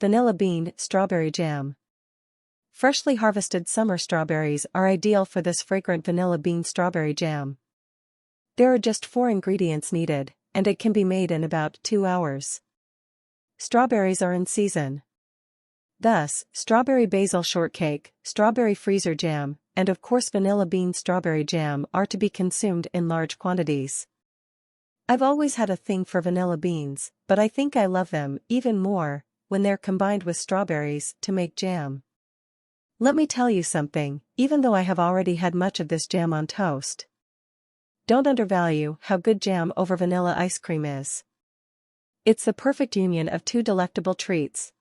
Vanilla bean strawberry jam. Freshly harvested summer strawberries are ideal for this fragrant vanilla bean strawberry jam. There are just 4 ingredients needed, and it can be made in about 2 hours. Strawberries are in season. Thus, strawberry basil shortcake, strawberry freezer jam, and of course vanilla bean strawberry jam are to be consumed in large quantities. I've always had a thing for vanilla beans, but I think I love them even more when they're combined with strawberries to make jam. Let me tell you something, even though I have already had much of this jam on toast. Don't undervalue how good jam over vanilla ice cream is. It's the perfect union of 2 delectable treats.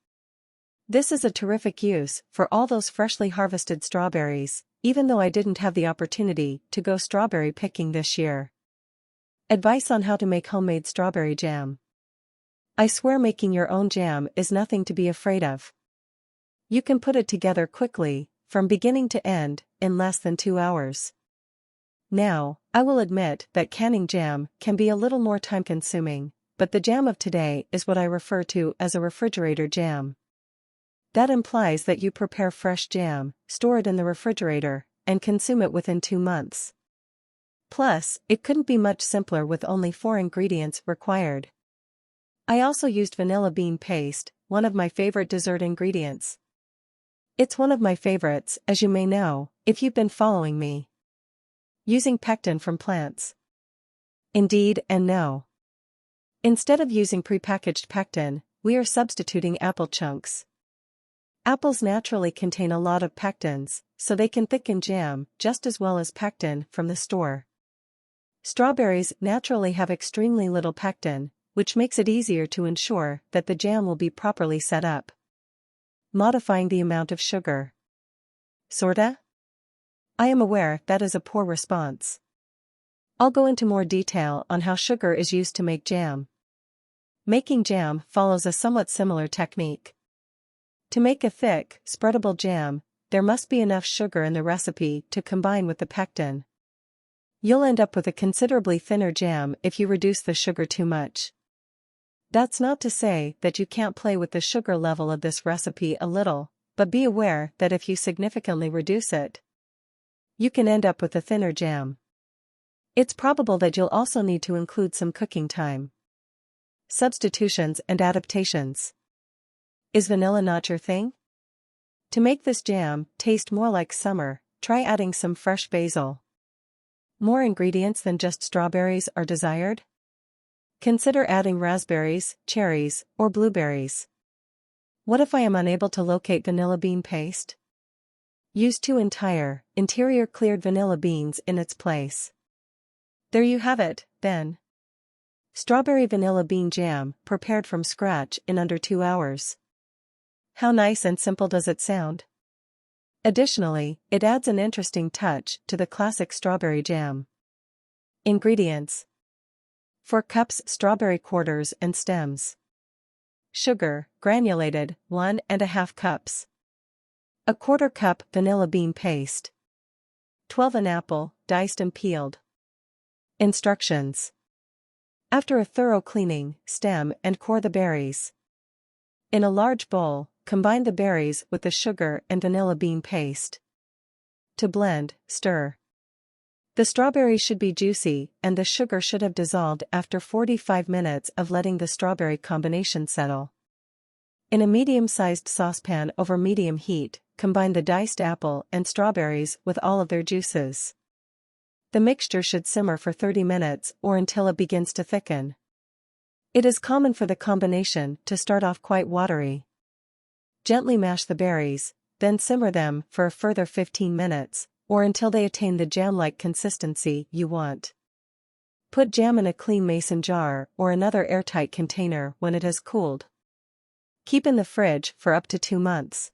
This is a terrific use for all those freshly harvested strawberries, even though I didn't have the opportunity to go strawberry picking this year. Advice on how to make homemade strawberry jam. I swear making your own jam is nothing to be afraid of. You can put it together quickly, from beginning to end, in less than 2 hours. Now, I will admit that canning jam can be a little more time-consuming, but the jam of today is what I refer to as a refrigerator jam. That implies that you prepare fresh jam, store it in the refrigerator, and consume it within 2 months. Plus, it couldn't be much simpler with only 4 ingredients required. I also used vanilla bean paste, one of my favorite dessert ingredients. It's one of my favorites, as you may know, if you've been following me. Using pectin from plants. Indeed and no. Instead of using prepackaged pectin, we are substituting apple chunks. Apples naturally contain a lot of pectins, so they can thicken jam just as well as pectin from the store. Strawberries naturally have extremely little pectin, which makes it easier to ensure that the jam will be properly set up. Modifying the amount of sugar. Sorta? I am aware that is a poor response. I'll go into more detail on how sugar is used to make jam. Making jam follows a somewhat similar technique. To make a thick, spreadable jam, there must be enough sugar in the recipe to combine with the pectin. You'll end up with a considerably thinner jam if you reduce the sugar too much. That's not to say that you can't play with the sugar level of this recipe a little, but be aware that if you significantly reduce it, you can end up with a thinner jam. It's probable that you'll also need to include some cooking time. Substitutions and adaptations. Is vanilla not your thing? To make this jam taste more like summer, try adding some fresh basil. More ingredients than just strawberries are desired? Consider adding raspberries, cherries, or blueberries. What if I am unable to locate vanilla bean paste? Use 2 entire, interior cleared vanilla beans in its place. There you have it, then. Strawberry vanilla bean jam, prepared from scratch in under 2 hours. How nice and simple does it sound? Additionally, it adds an interesting touch to the classic strawberry jam. Ingredients: 4 cups strawberry quarters and stems. Sugar, granulated, 1½ cups. 1/4 cup vanilla bean paste. 12 an apple, diced and peeled. Instructions. After a thorough cleaning, stem and core the berries. In a large bowl, combine the berries with the sugar and vanilla bean paste. To blend, stir. The strawberries should be juicy and the sugar should have dissolved after 45 minutes of letting the strawberry combination settle. In a medium-sized saucepan over medium heat, combine the diced apple and strawberries with all of their juices. The mixture should simmer for 30 minutes or until it begins to thicken. It is common for the combination to start off quite watery. Gently mash the berries, then simmer them for a further 15 minutes, or until they attain the jam-like consistency you want. Put jam in a clean mason jar or another airtight container when it has cooled. Keep in the fridge for up to 2 months.